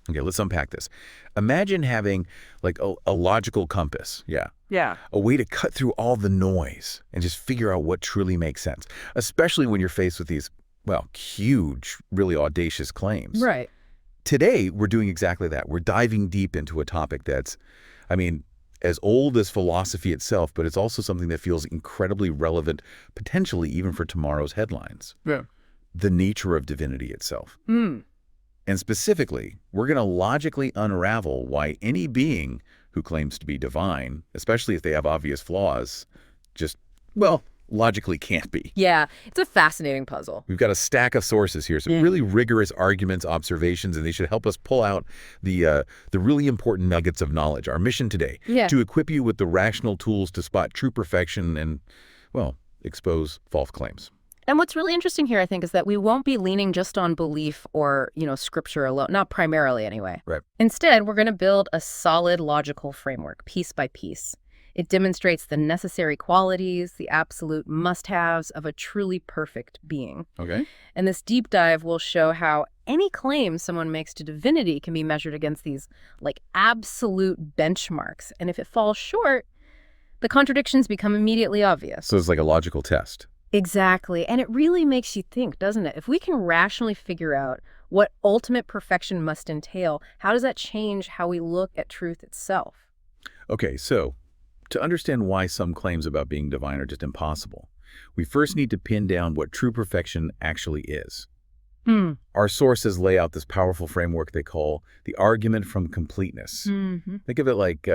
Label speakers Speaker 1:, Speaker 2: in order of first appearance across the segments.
Speaker 1: Okay, let's unpack this. Imagine having like a logical compass. Yeah.
Speaker 2: Yeah.
Speaker 1: A way to cut through all the noise and just figure out what truly makes sense, especially when you're faced with these, well, huge, really audacious claims.
Speaker 2: Right.
Speaker 1: Today, we're doing exactly that. We're diving deep into a topic that's, I mean, as old as philosophy itself, but it's also something that feels incredibly relevant, potentially even for tomorrow's headlines.
Speaker 2: Yeah.
Speaker 1: The nature of divinity itself.
Speaker 2: Hmm.
Speaker 1: And specifically, we're going to logically unravel why any being who claims to be divine, especially if they have obvious flaws, just, well, logically can't be.
Speaker 2: Yeah, it's a fascinating puzzle.
Speaker 1: We've got a stack of sources here, some really rigorous arguments, observations, and they should help us pull out the really important nuggets of knowledge. Our mission today, to equip you with the rational tools to spot true perfection and, well, expose false claims.
Speaker 2: And what's really interesting here, I think, is that we won't be leaning just on belief or, scripture alone, not primarily anyway.
Speaker 1: Right.
Speaker 2: Instead, we're going to build a solid logical framework, piece by piece. It demonstrates the necessary qualities, the absolute must-haves of a truly perfect being.
Speaker 1: Okay.
Speaker 2: And this deep dive will show how any claim someone makes to divinity can be measured against these, absolute benchmarks. And if it falls short, the contradictions become immediately obvious.
Speaker 1: So it's like a logical test.
Speaker 2: Exactly. And it really makes you think, doesn't it? If we can rationally figure out what ultimate perfection must entail, how does that change how we look at truth itself?
Speaker 1: Okay, so to understand why some claims about being divine are just impossible, we first need to pin down what true perfection actually is. Our sources lay out this powerful framework they call the argument from completeness. Think of it like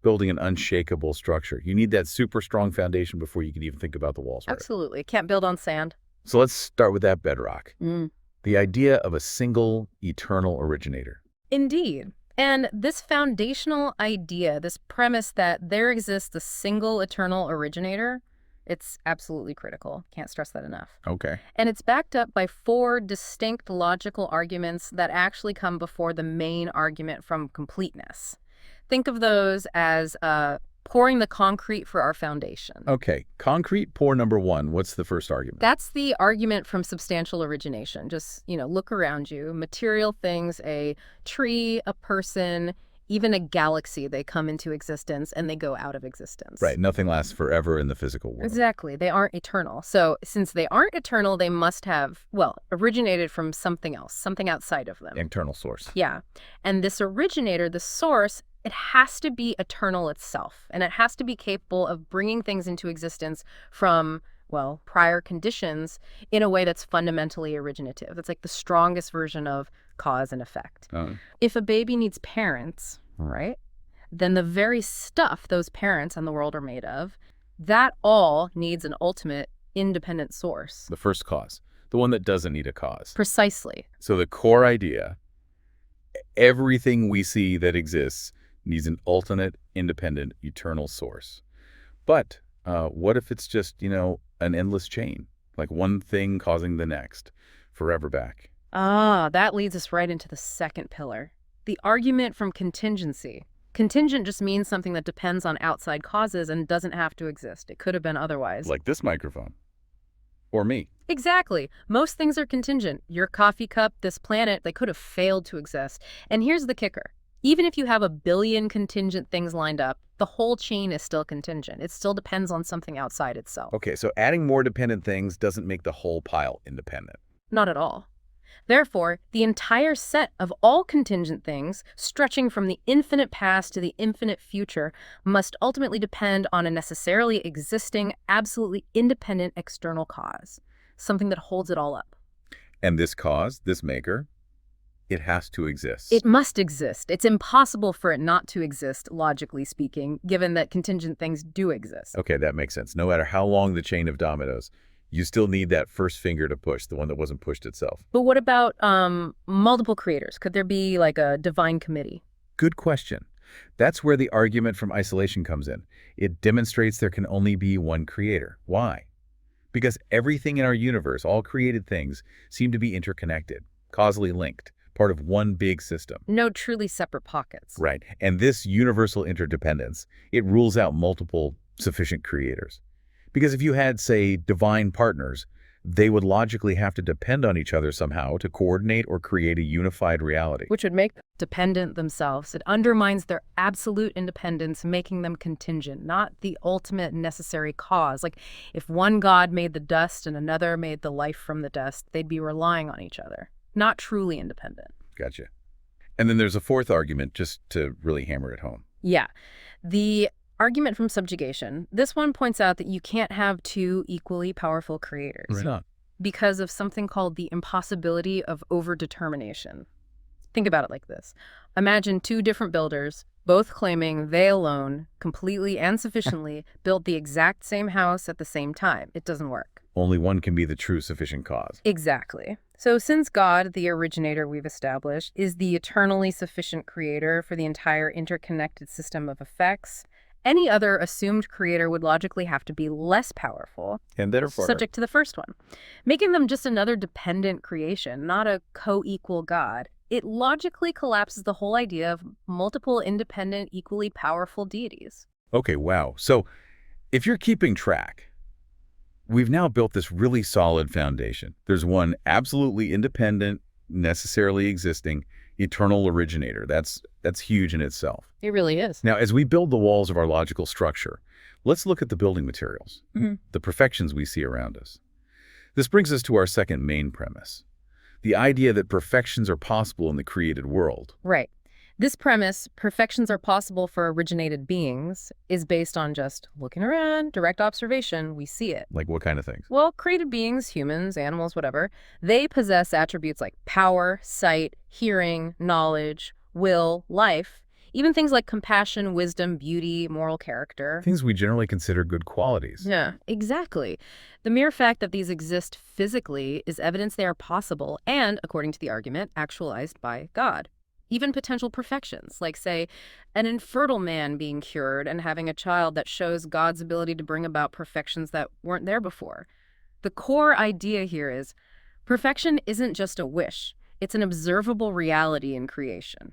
Speaker 1: building an unshakable structure. You need that super strong foundation before you can even think about the walls.
Speaker 2: Absolutely. Can't build on sand.
Speaker 1: So let's start with that bedrock. The idea of a single eternal originator.
Speaker 2: Indeed. And this foundational idea, this premise that there exists a single eternal originator, it's absolutely critical. Can't stress that enough.
Speaker 1: Okay.
Speaker 2: And it's backed up by 4 distinct logical arguments that actually come before the main argument from completeness. Think of those as pouring the concrete for our foundation.
Speaker 1: Okay. Concrete pour number 1. What's the first argument?
Speaker 2: That's the argument from substantial origination. Just, look around you. Material things, a tree, a person, even a galaxy, they come into existence and they go out of existence.
Speaker 1: Right. Nothing lasts forever in the physical world.
Speaker 2: Exactly. They aren't eternal. So since they aren't eternal, they must have, originated from something else, something outside of them.
Speaker 1: Internal source.
Speaker 2: Yeah. And this originator, the source, it has to be eternal itself, and it has to be capable of bringing things into existence from, prior conditions in a way that's fundamentally originative. It's like the strongest version of cause and effect. If a baby needs parents, right, then the very stuff those parents and the world are made of, that all needs an ultimate independent source.
Speaker 1: The first cause, the one that doesn't need a cause.
Speaker 2: Precisely.
Speaker 1: So the core idea, everything we see that exists needs an ultimate, independent, eternal source. But what if it's just, an endless chain, like one thing causing the next, forever back?
Speaker 2: That leads us right into the second pillar, the argument from contingency. Contingent just means something that depends on outside causes and doesn't have to exist. It could have been otherwise.
Speaker 1: Like this microphone. Or me.
Speaker 2: Exactly. Most things are contingent. Your coffee cup, this planet, they could have failed to exist. And here's the kicker. Even if you have a billion contingent things lined up, the whole chain is still contingent. It still depends on something outside itself.
Speaker 1: Okay, so adding more dependent things doesn't make the whole pile independent.
Speaker 2: Not at all. Therefore, the entire set of all contingent things, stretching from the infinite past to the infinite future, must ultimately depend on a necessarily existing, absolutely independent external cause, something that holds it all up.
Speaker 1: And this cause, this maker, it has to exist.
Speaker 2: It must exist. It's impossible for it not to exist, logically speaking, given that contingent things do exist.
Speaker 1: Okay, that makes sense. No matter how long the chain of dominoes, you still need that first finger to push, the one that wasn't pushed itself.
Speaker 2: But what about multiple creators? Could there be like a divine committee?
Speaker 1: Good question. That's where the argument from isolation comes in. It demonstrates there can only be one creator. Why? Because everything in our universe, all created things, seem to be interconnected, causally linked, part of one big system.
Speaker 2: No truly separate pockets.
Speaker 1: Right. And this universal interdependence, it rules out multiple sufficient creators. Because if you had, say, divine partners, they would logically have to depend on each other somehow to coordinate or create a unified reality.
Speaker 2: Which would make them dependent themselves. It undermines their absolute independence, making them contingent, not the ultimate necessary cause. Like if one God made the dust and another made the life from the dust, they'd be relying on each other, not truly independent.
Speaker 1: Gotcha. And then there's a fourth argument, just to really hammer it home.
Speaker 2: Yeah. The argument from subjugation. This one points out that you can't have two equally powerful creators.
Speaker 1: Right on.
Speaker 2: Because of something called the impossibility of overdetermination. Think about it like this. Imagine two different builders, both claiming they alone, completely and sufficiently, built the exact same house at the same time. It doesn't work.
Speaker 1: Only one can be the true sufficient cause.
Speaker 2: Exactly. So since God, the originator we've established, is the eternally sufficient creator for the entire interconnected system of effects, any other assumed creator would logically have to be less powerful,
Speaker 1: And therefore,
Speaker 2: subject to the first one, making them just another dependent creation, not a co-equal God. It logically collapses the whole idea of multiple independent, equally powerful deities.
Speaker 1: okay, wow. So if you're keeping track, we've now built this really solid foundation. There's one absolutely independent, necessarily existing, eternal originator. That's huge in itself.
Speaker 2: It really is.
Speaker 1: Now, as we build the walls of our logical structure, let's look at the building materials, the perfections we see around us. This brings us to our second main premise, the idea that perfections are possible in the created world.
Speaker 2: Right. This premise, perfections are possible for originated beings, is based on just looking around, direct observation, we see it.
Speaker 1: Like what kind of things?
Speaker 2: Well, created beings, humans, animals, whatever, they possess attributes like power, sight, hearing, knowledge, will, life, even things like compassion, wisdom, beauty, moral character.
Speaker 1: Things we generally consider good qualities.
Speaker 2: Yeah, exactly. The mere fact that these exist physically is evidence they are possible and, according to the argument, actualized by God. Even potential perfections, like, say, an infertile man being cured and having a child that shows God's ability to bring about perfections that weren't there before. The core idea here is perfection isn't just a wish. It's an observable reality in creation.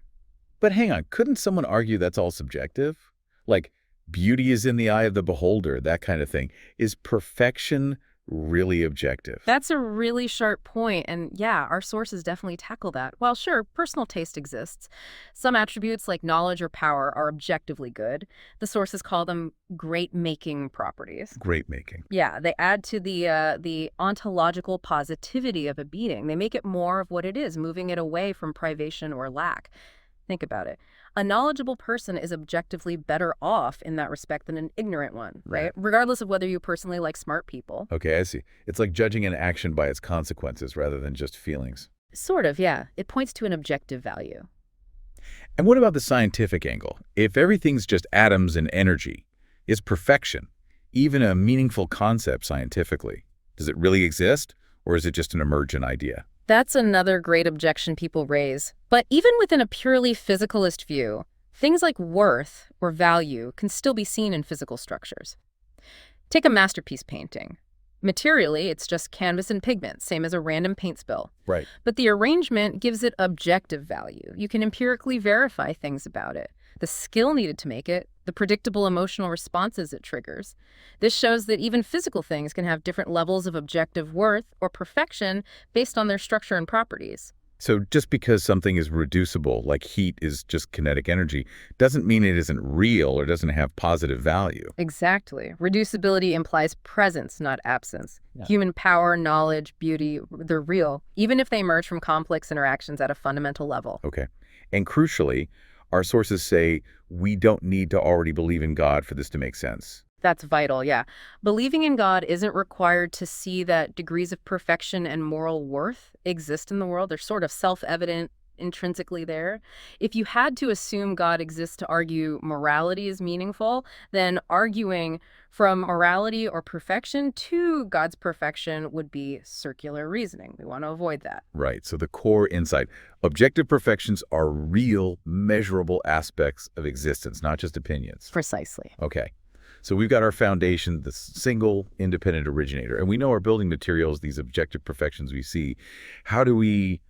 Speaker 1: But hang on, couldn't someone argue that's all subjective? Like, beauty is in the eye of the beholder, that kind of thing. Is perfection really objective?
Speaker 2: That's a really sharp point, and yeah, our sources definitely tackle that. While sure, personal taste exists, some attributes like knowledge or power are objectively good. The sources call them great-making properties.
Speaker 1: Great making.
Speaker 2: Yeah, they add to the ontological positivity of a being. They make it more of what it is, moving it away from privation or lack. Think about it. A knowledgeable person is objectively better off in that respect than an ignorant one, right? Regardless of whether you personally like smart people.
Speaker 1: Okay, I see. It's like judging an action by its consequences rather than just feelings.
Speaker 2: Sort of, yeah. It points to an objective value.
Speaker 1: And what about the scientific angle? If everything's just atoms and energy, is perfection even a meaningful concept scientifically? Does it really exist, or is it just an emergent idea?
Speaker 2: That's another great objection people raise. But even within a purely physicalist view, things like worth or value can still be seen in physical structures. Take a masterpiece painting. Materially, it's just canvas and pigment, same as a random paint spill.
Speaker 1: Right.
Speaker 2: But the arrangement gives it objective value. You can empirically verify things about it. The skill needed to make it, the predictable emotional responses it triggers. This shows that even physical things can have different levels of objective worth or perfection based on their structure and properties.
Speaker 1: So just because something is reducible, like heat is just kinetic energy, doesn't mean it isn't real or doesn't have positive value.
Speaker 2: Exactly. Reducibility implies presence, not absence.
Speaker 1: Yeah.
Speaker 2: Human power, knowledge, beauty, they're real, even if they emerge from complex interactions at a fundamental level.
Speaker 1: Okay. And crucially, our sources say we don't need to already believe in God for this to make sense.
Speaker 2: That's vital, yeah. Believing in God isn't required to see that degrees of perfection and moral worth exist in the world. They're sort of self-evident intrinsically there. If you had to assume God exists to argue morality is meaningful, then arguing from morality or perfection to God's perfection would be circular reasoning. We want to avoid that.
Speaker 1: Right. So the core insight, objective perfections are real, measurable aspects of existence, not just opinions.
Speaker 2: Precisely.
Speaker 1: Okay. So we've got our foundation, the single independent originator, and we know our building materials, these objective perfections we see. How do we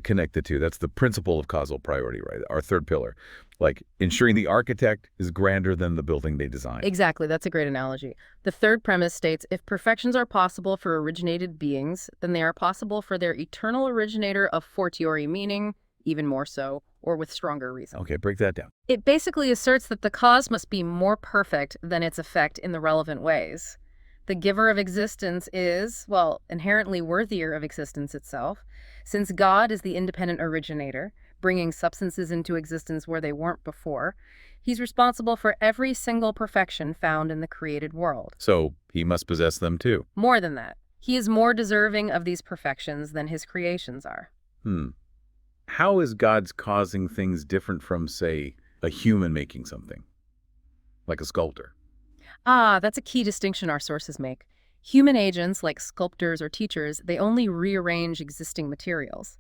Speaker 1: connect the two. That's the principle of causal priority, right? Our third pillar. Like ensuring the architect is grander than the building they designed.
Speaker 2: Exactly. That's a great analogy. The third premise states, if perfections are possible for originated beings, then they are possible for their eternal originator of fortiori meaning, even more so, or with stronger reason.
Speaker 1: Okay, break that down.
Speaker 2: It basically asserts that the cause must be more perfect than its effect in the relevant ways. The giver of existence is, well, inherently worthier of existence itself, since God is the independent originator, bringing substances into existence where they weren't before. He's responsible for every single perfection found in the created world.
Speaker 1: So he must possess them too.
Speaker 2: More than that, he is more deserving of these perfections than his creations are.
Speaker 1: How is God's causing things different from, say, a human making something? Like a sculptor.
Speaker 2: That's a key distinction our sources make. Human agents, like sculptors or teachers, they only rearrange existing materials.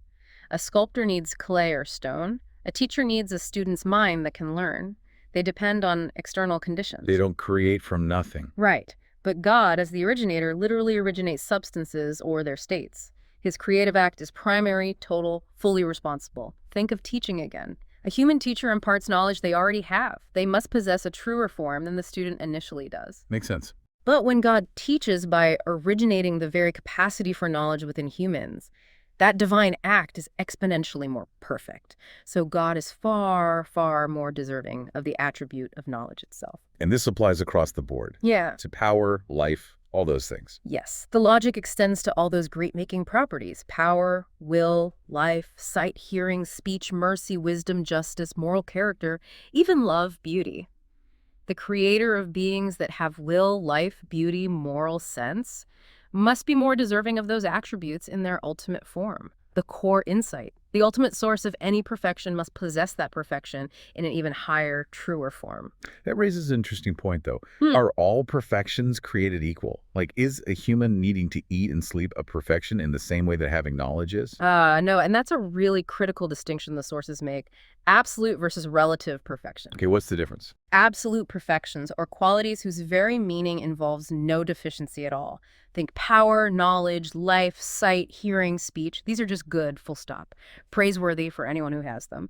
Speaker 2: A sculptor needs clay or stone. A teacher needs a student's mind that can learn. They depend on external conditions.
Speaker 1: They don't create from nothing.
Speaker 2: Right. But God, as the originator, literally originates substances or their states. His creative act is primary, total, fully responsible. Think of teaching again. A human teacher imparts knowledge they already have. They must possess a truer form than the student initially does.
Speaker 1: Makes sense.
Speaker 2: But when God teaches by originating the very capacity for knowledge within humans, that divine act is exponentially more perfect. So God is far, far more deserving of the attribute of knowledge itself.
Speaker 1: And this applies across the board.
Speaker 2: Yeah.
Speaker 1: To power, life, all those things.
Speaker 2: Yes. The logic extends to all those great-making properties: power, will, life, sight, hearing, speech, mercy, wisdom, justice, moral character, even love, beauty. The creator of beings that have will, life, beauty, moral sense must be more deserving of those attributes in their ultimate form. The core insight, the ultimate source of any perfection, must possess that perfection in an even higher, truer form.
Speaker 1: That raises an interesting point, though. Are all perfections created equal? Like, is a human needing to eat and sleep a perfection in the same way that having knowledge is?
Speaker 2: No, and that's a really critical distinction the sources make. Absolute versus relative perfection.
Speaker 1: Okay, what's the difference?
Speaker 2: Absolute perfections are qualities whose very meaning involves no deficiency at all. Think power, knowledge, life, sight, hearing, speech. These are just good, full stop. Praiseworthy for anyone who has them.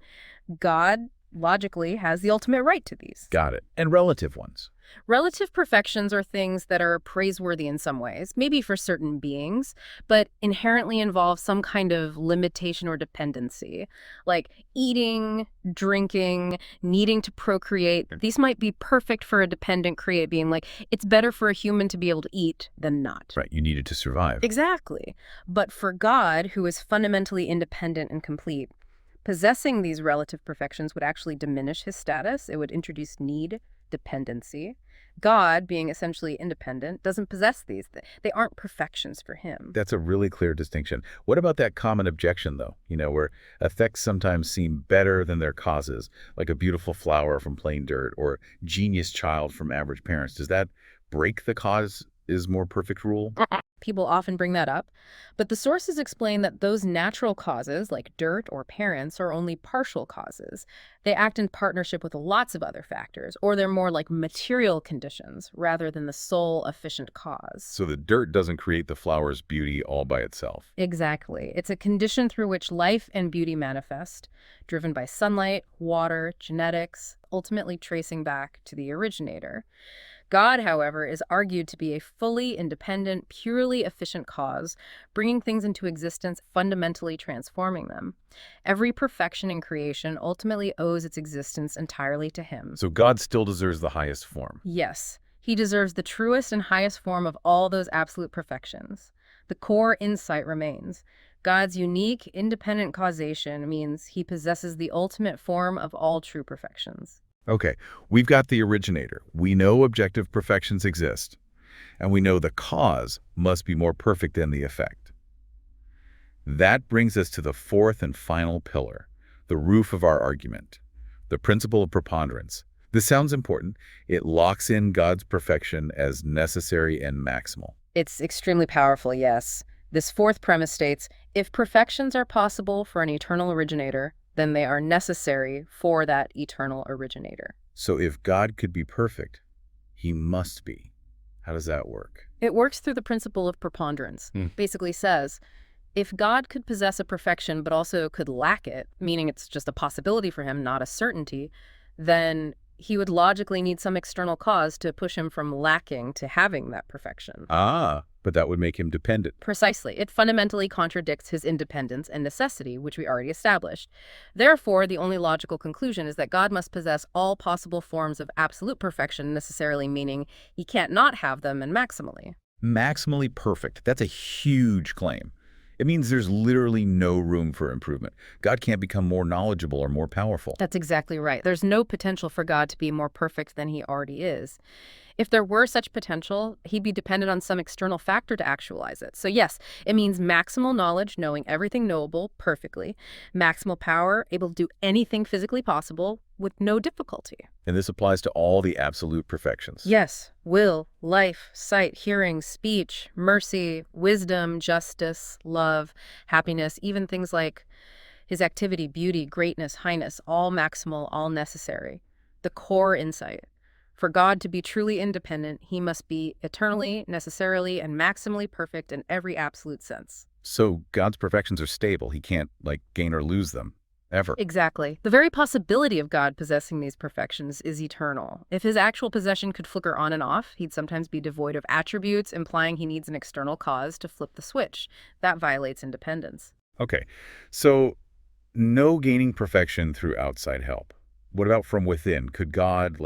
Speaker 2: God, logically, has the ultimate right to these.
Speaker 1: Got it. And relative ones?
Speaker 2: Relative perfections are things that are praiseworthy in some ways, maybe for certain beings, but inherently involve some kind of limitation or dependency, like eating, drinking, needing to procreate. These might be perfect for a dependent create being, like it's better for a human to be able to eat than not.
Speaker 1: Right, you need it to survive.
Speaker 2: Exactly. But for God, who is fundamentally independent and complete, possessing these relative perfections would actually diminish his status. It would introduce need, dependency. God, being essentially independent, doesn't possess these. They aren't perfections for him.
Speaker 1: That's a really clear distinction. What about that common objection, though? Where effects sometimes seem better than their causes, like a beautiful flower from plain dirt or genius child from average parents. Does that break the cause is more perfect rule?
Speaker 2: People often bring that up, but the sources explain that those natural causes, like dirt or parents, are only partial causes. They act in partnership with lots of other factors, or they're more like material conditions rather than the sole efficient cause.
Speaker 1: So the dirt doesn't create the flower's beauty all by itself.
Speaker 2: Exactly. It's a condition through which life and beauty manifest, driven by sunlight, water, genetics, ultimately tracing back to the originator. God, however, is argued to be a fully independent, purely efficient cause, bringing things into existence, fundamentally transforming them. Every perfection in creation ultimately owes its existence entirely to him.
Speaker 1: So God still deserves the highest form.
Speaker 2: Yes, he deserves the truest and highest form of all those absolute perfections. The core insight remains. God's unique, independent causation means he possesses the ultimate form of all true perfections.
Speaker 1: Okay, we've got the originator. We know objective perfections exist, and we know the cause must be more perfect than the effect. That brings us to the fourth and final pillar, the roof of our argument, the principle of preponderance. This sounds important. It locks in God's perfection as necessary and maximal.
Speaker 2: It's extremely powerful, yes. This fourth premise states, if perfections are possible for an eternal originator, then they are necessary for that eternal originator.
Speaker 1: So if God could be perfect, he must be. How does that work?
Speaker 2: It works through the principle of preponderance. Basically says, If God could possess a perfection but also could lack it, meaning it's just a possibility for him, not a certainty, then he would logically need some external cause to push him from lacking to having that perfection.
Speaker 1: Ah, but that would make him dependent.
Speaker 2: Precisely. It fundamentally contradicts his independence and necessity, which we already established. Therefore, the only logical conclusion is that God must possess all possible forms of absolute perfection, necessarily meaning he can't not have them and maximally.
Speaker 1: Maximally perfect. That's a huge claim. It means there's literally no room for improvement. God can't become more knowledgeable or more powerful.
Speaker 2: That's exactly right. There's no potential for God to be more perfect than he already is. If there were such potential, he'd be dependent on some external factor to actualize it. So yes, it means maximal knowledge, knowing everything knowable perfectly, maximal power, able to do anything physically possible with no difficulty.
Speaker 1: And this applies to all the absolute perfections.
Speaker 2: Yes, will, life, sight, hearing, speech, mercy, wisdom, justice, love, happiness, even things like his activity, beauty, greatness, highness, all maximal, all necessary. The core insight. For God to be truly independent, he must be eternally, necessarily, and maximally perfect in every absolute sense.
Speaker 1: So God's perfections are stable. He can't, gain or lose them, ever.
Speaker 2: Exactly. The very possibility of God possessing these perfections is eternal. If his actual possession could flicker on and off, he'd sometimes be devoid of attributes, implying he needs an external cause to flip the switch. That violates independence.
Speaker 1: Okay, so no gaining perfection through outside help. What about from within? Could God,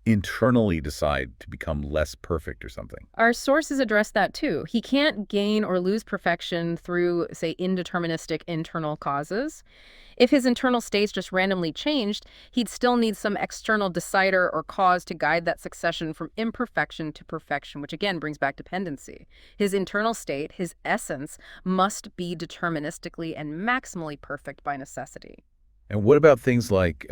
Speaker 1: internally decide to become less perfect or something?
Speaker 2: Our sources address that too. He can't gain or lose perfection through, say, indeterministic internal causes. If his internal states just randomly changed, he'd still need some external decider or cause to guide that succession from imperfection to perfection, which again brings back dependency. His internal state, his essence, must be deterministically and maximally perfect by necessity.
Speaker 1: And what about things like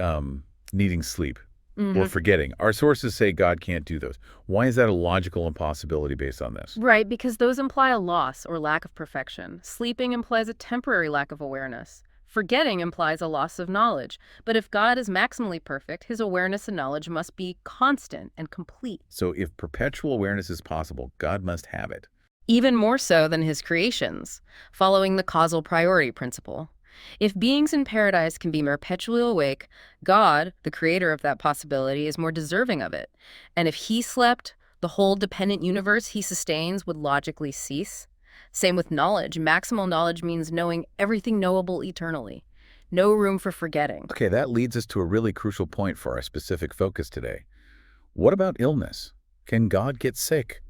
Speaker 1: needing sleep? Or forgetting? Our sources say God can't do those. Why is that a logical impossibility based on this?
Speaker 2: Right, because those imply a loss or lack of perfection. Sleeping implies a temporary lack of awareness. Forgetting implies a loss of knowledge. But if God is maximally perfect, his awareness and knowledge must be constant and complete.
Speaker 1: So if perpetual awareness is possible, God must have it.
Speaker 2: Even more so than his creations, following the causal priority principle. If beings in paradise can be perpetually awake, God, the creator of that possibility, is more deserving of it. And if he slept, the whole dependent universe he sustains would logically cease. Same with knowledge. Maximal knowledge means knowing everything knowable eternally. No room for forgetting.
Speaker 1: Okay, that leads us to a really crucial point for our specific focus today. What about illness? Can God get sick?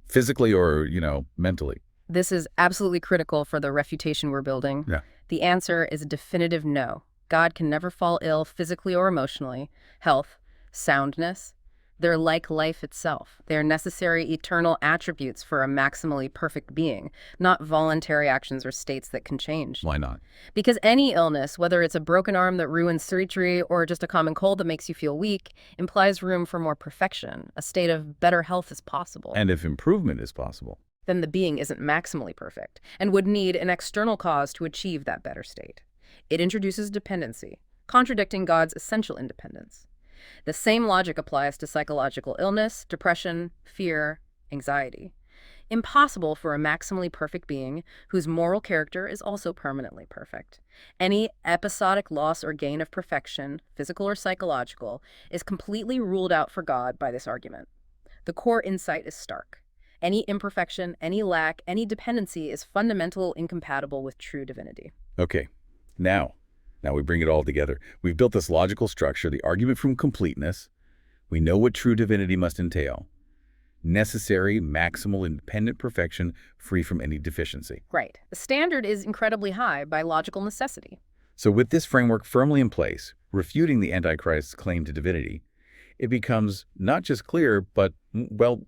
Speaker 1: Physically or, mentally?
Speaker 2: This is absolutely critical for the refutation we're building.
Speaker 1: Yeah.
Speaker 2: The answer is a definitive no. God can never fall ill physically or emotionally. Health, soundness, they're like life itself. They're necessary eternal attributes for a maximally perfect being, not voluntary actions or states that can change.
Speaker 1: Why not?
Speaker 2: Because any illness, whether it's a broken arm that ruins surgery or just a common cold that makes you feel weak, implies room for more perfection. A state of better health is possible.
Speaker 1: And if improvement is possible?
Speaker 2: Then the being isn't maximally perfect and would need an external cause to achieve that better state. It introduces dependency, contradicting God's essential independence. The same logic applies to psychological illness, depression, fear, anxiety. Impossible for a maximally perfect being whose moral character is also permanently perfect. Any episodic loss or gain of perfection, physical or psychological, is completely ruled out for God by this argument. The core insight is stark. Any imperfection, any lack, any dependency is fundamental incompatible with true divinity.
Speaker 1: Okay, now we bring it all together. We've built this logical structure, the argument from completeness. We know what true divinity must entail. Necessary, maximal, independent perfection, free from any deficiency.
Speaker 2: Right. The standard is incredibly high by logical necessity.
Speaker 1: So with this framework firmly in place, refuting the Antichrist's claim to divinity, it becomes not just clear, but,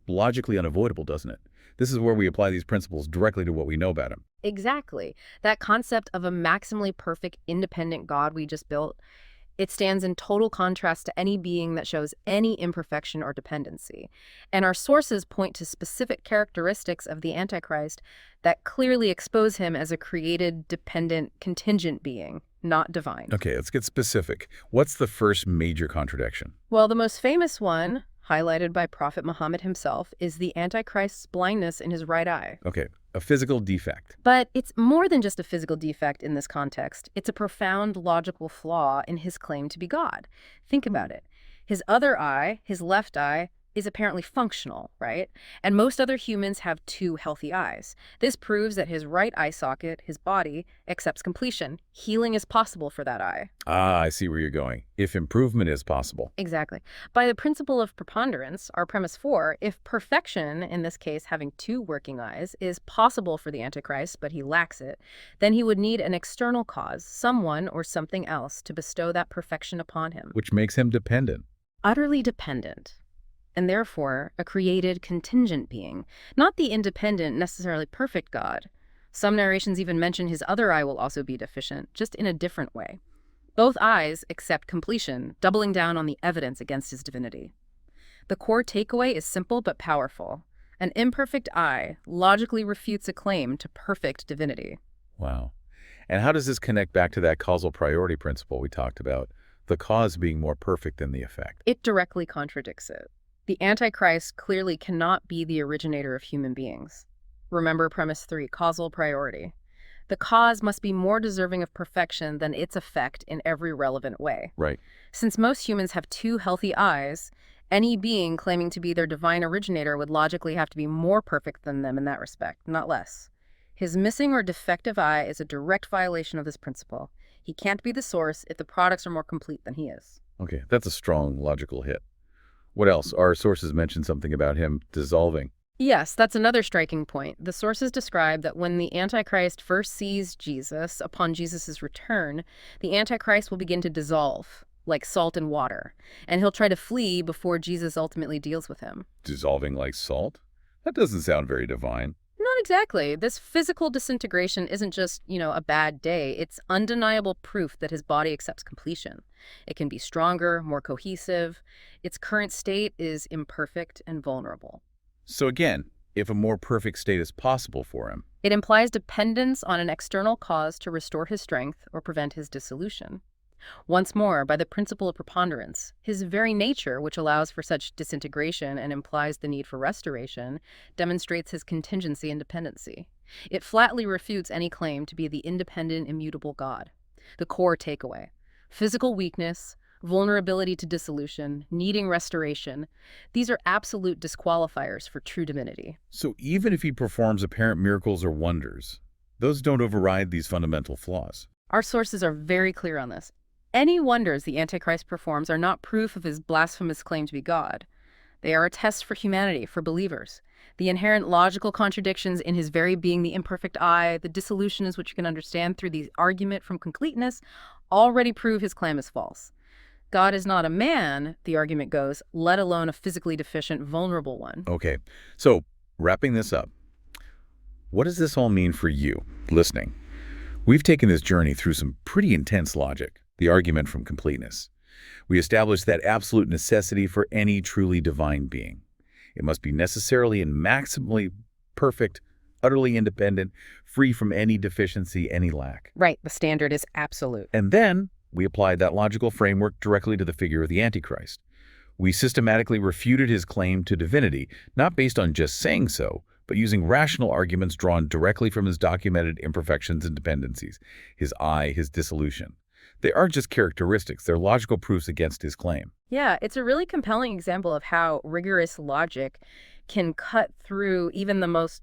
Speaker 1: logically unavoidable, doesn't it? This is where we apply these principles directly to what we know about him.
Speaker 2: Exactly. That concept of a maximally perfect, independent God we just built, it stands in total contrast to any being that shows any imperfection or dependency. And our sources point to specific characteristics of the Antichrist that clearly expose him as a created, dependent, contingent being, not divine.
Speaker 1: Okay, let's get specific. What's the first major contradiction?
Speaker 2: Well, the most famous one, highlighted by Prophet Muhammad himself, is the Antichrist's blindness in his right eye.
Speaker 1: Okay, a physical defect.
Speaker 2: But it's more than just a physical defect in this context. It's a profound logical flaw in his claim to be God. Think about it. His other eye, his left eye, is apparently functional, right? And most other humans have two healthy eyes. This proves that his right eye socket, his body, accepts completion. Healing is possible for that eye.
Speaker 1: Ah, I see where you're going. If improvement is possible.
Speaker 2: Exactly. By the principle of preponderance, our premise 4, if perfection, in this case having two working eyes, is possible for the Antichrist, but he lacks it, then he would need an external cause, someone or something else, to bestow that perfection upon him.
Speaker 1: Which makes him dependent.
Speaker 2: Utterly dependent. And therefore, a created contingent being, not the independent, necessarily perfect God. Some narrations even mention his other eye will also be deficient, just in a different way. Both eyes accept completion, doubling down on the evidence against his divinity. The core takeaway is simple but powerful. An imperfect eye logically refutes a claim to perfect divinity.
Speaker 1: Wow. And how does this connect back to that causal priority principle we talked about, the cause being more perfect than the effect?
Speaker 2: It directly contradicts it. The Antichrist clearly cannot be the originator of human beings. Remember premise 3, causal priority. The cause must be more deserving of perfection than its effect in every relevant way.
Speaker 1: Right.
Speaker 2: Since most humans have two healthy eyes, any being claiming to be their divine originator would logically have to be more perfect than them in that respect, not less. His missing or defective eye is a direct violation of this principle. He can't be the source if the products are more complete than he is.
Speaker 1: Okay, that's a strong logical hit. What else? Our sources mention something about him dissolving.
Speaker 2: Yes, that's another striking point. The sources describe that when the Antichrist first sees Jesus, upon Jesus' return, the Antichrist will begin to dissolve, like salt in water, and he'll try to flee before Jesus ultimately deals with him.
Speaker 1: Dissolving like salt? That doesn't sound very divine.
Speaker 2: Not exactly. This physical disintegration isn't just, a bad day. It's undeniable proof that his body accepts completion. It can be stronger, more cohesive. Its current state is imperfect and vulnerable.
Speaker 1: So again, if a more perfect state is possible for him.
Speaker 2: It implies dependence on an external cause to restore his strength or prevent his dissolution. Once more, by the principle of preponderance, his very nature, which allows for such disintegration and implies the need for restoration, demonstrates his contingency and dependency. It flatly refutes any claim to be the independent, immutable God. The core takeaway: physical weakness, vulnerability to dissolution, needing restoration, these are absolute disqualifiers for true divinity.
Speaker 1: So even if he performs apparent miracles or wonders, those don't override these fundamental flaws.
Speaker 2: Our sources are very clear on this. Any wonders the Antichrist performs are not proof of his blasphemous claim to be God. They are a test for humanity, for believers. The inherent logical contradictions in his very being, the imperfect eye, the dissolutions which you can understand through the argument from completeness, already prove his claim is false. God is not a man, the argument goes, let alone a physically deficient, vulnerable one.
Speaker 1: Okay, so wrapping this up, what does this all mean for you, listening? We've taken this journey through some pretty intense logic, the argument from completeness. We established that absolute necessity for any truly divine being. It must be necessarily and maximally perfect, utterly independent, free from any deficiency, any lack.
Speaker 2: Right, the standard is absolute.
Speaker 1: And then we applied that logical framework directly to the figure of the Antichrist. We systematically refuted his claim to divinity, not based on just saying so, but using rational arguments drawn directly from his documented imperfections and dependencies, his eye, his dissolution. They aren't just characteristics, they're logical proofs against his claim.
Speaker 2: Yeah, it's a really compelling example of how rigorous logic can cut through even the most,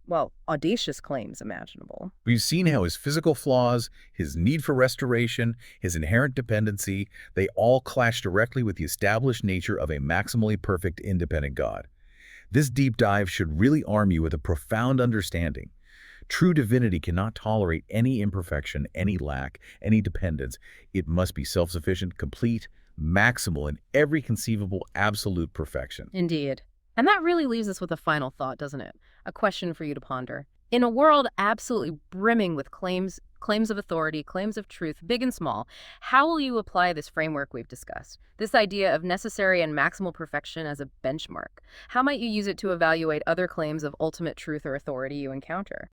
Speaker 2: audacious claims imaginable.
Speaker 1: We've seen how his physical flaws, his need for restoration, his inherent dependency, they all clash directly with the established nature of a maximally perfect, independent God. This deep dive should really arm you with a profound understanding. True divinity cannot tolerate any imperfection, any lack, any dependence. It must be self-sufficient, complete, maximal in every conceivable absolute perfection.
Speaker 2: Indeed. And that really leaves us with a final thought, doesn't it? A question for you to ponder. In a world absolutely brimming with claims of authority, claims of truth, big and small, how will you apply this framework we've discussed? This idea of necessary and maximal perfection as a benchmark. How might you use it to evaluate other claims of ultimate truth or authority you encounter?